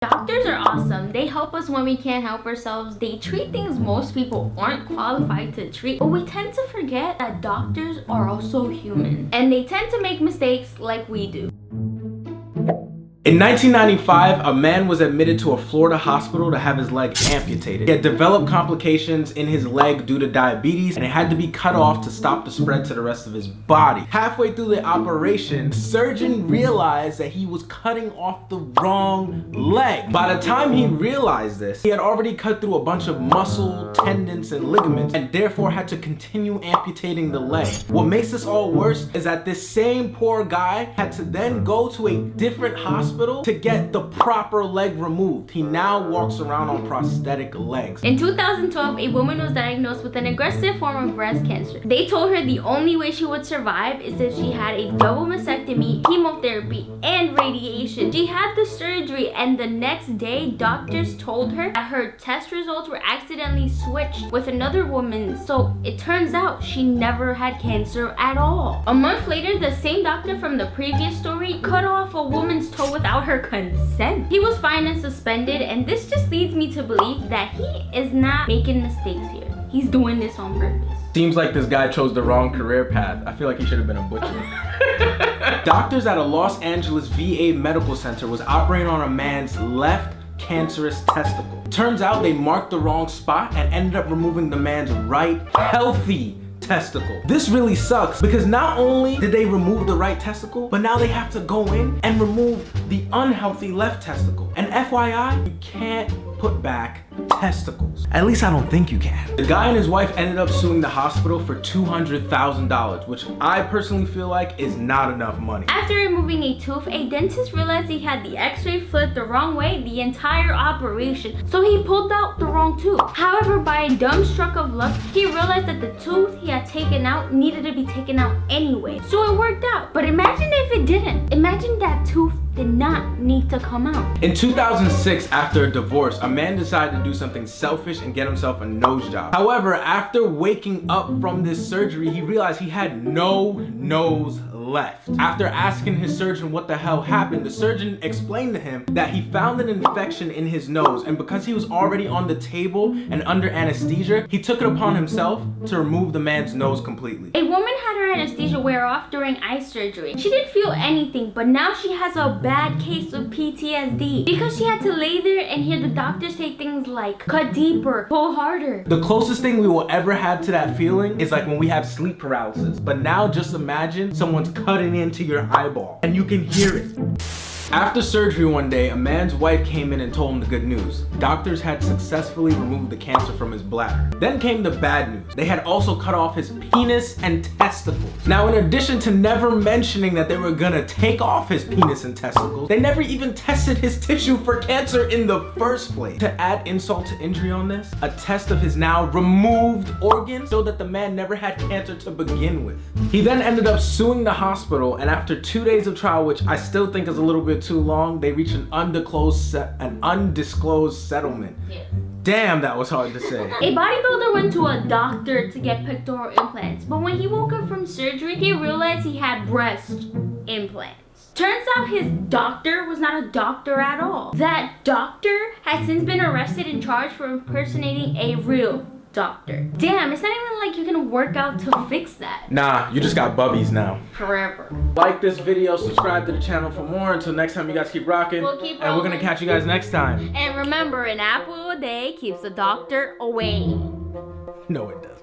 Doctors are awesome. They help us when we can't help ourselves. They treat things most people aren't qualified to treat. But we tend to forget that doctors are also human. And they tend to make mistakes like we do. In 1995, a man was admitted to a Florida hospital to have his leg amputated. He had developed complications in his leg due to diabetes, and it had to be cut off to stop the spread to the rest of his body. Halfway through the operation, the surgeon realized that he was cutting off the wrong leg. By the time he realized this, he had already cut through a bunch of muscle, tendons, and ligaments, and therefore had to continue amputating the leg. What makes this all worse is that this same poor guy had to then go to a different hospital to get the proper leg removed. He now walks around on prosthetic legs. In 2012, a woman was diagnosed with an aggressive form of breast cancer. They told her the only way she would survive is if she had a double mastectomy, chemotherapy, and radiation. She had the surgery, and the next day, doctors told her that her test results were accidentally switched with another woman's. So it turns out she never had cancer at all. A month later, the same doctor from the previous story cut off a woman's toe without her consent. He was fined and suspended, and this just leads me to believe that he is not making mistakes here. He's doing this on purpose. Seems like this guy chose the wrong career path. I feel like he should have been a butcher. Doctors at a Los Angeles VA medical center was operating on a man's left cancerous testicle. Turns out they marked the wrong spot and ended up removing the man's right healthy testicle. This really sucks because not only did they remove the right testicle, but now they have to go in and remove the unhealthy left testicle. And FYI, you can't put back testicles. At least I don't think you can. The guy and his wife ended up suing the hospital for $200,000, which I personally feel like is not enough money. After removing a tooth, a dentist realized he had the x-ray flipped the wrong way the entire operation, so he pulled out the wrong tooth. However, by a dumb stroke of luck, he realized that the tooth he had taken out needed to be taken out anyway, so it worked out. But imagine if it didn't. Imagine that tooth did not need to come out. In 2006, after a divorce, a man decided to do something selfish and get himself a nose job. However, after waking up from this surgery, he realized he had no nose left. After asking his surgeon what the hell happened, the surgeon explained to him that he found an infection in his nose, and because he was already on the table and under anesthesia, he took it upon himself to remove the man's nose completely. A woman had her anesthesia wear off during eye surgery. She didn't feel anything, but now she has a bad case of PTSD because she had to lay there and hear the doctors say things like, cut deeper, pull harder. The closest thing we will ever have to that feeling is like when we have sleep paralysis. But now just imagine someone's cutting into your eyeball and you can hear it. After surgery one day, a man's wife came in and told him the good news. Doctors had successfully removed the cancer from his bladder. Then came the bad news. They had also cut off his penis and testicles. Now, in addition to never mentioning that they were gonna take off his penis and testicles, they never even tested his tissue for cancer in the first place. To add insult to injury on this, a test of his now removed organs showed that the man never had cancer to begin with. He then ended up suing the hospital, and after 2 days of trial, which I still think is a little bit too long, they reached an undisclosed settlement. Yeah. Damn, that was hard to say. A bodybuilder went to a doctor to get pectoral implants, but when he woke up from surgery, he realized he had breast implants. Turns out his doctor was not a doctor at all. That doctor has since been arrested and charged for impersonating a real doctor. Damn, it's not even like you can work out to fix that. Nah, you just got bubbies now. Forever. Like this video, subscribe to the channel for more. Until next time, you guys keep rocking. We'll keep and we're gonna catch you guys next time. And remember, an apple a day keeps the doctor away. No, it doesn't.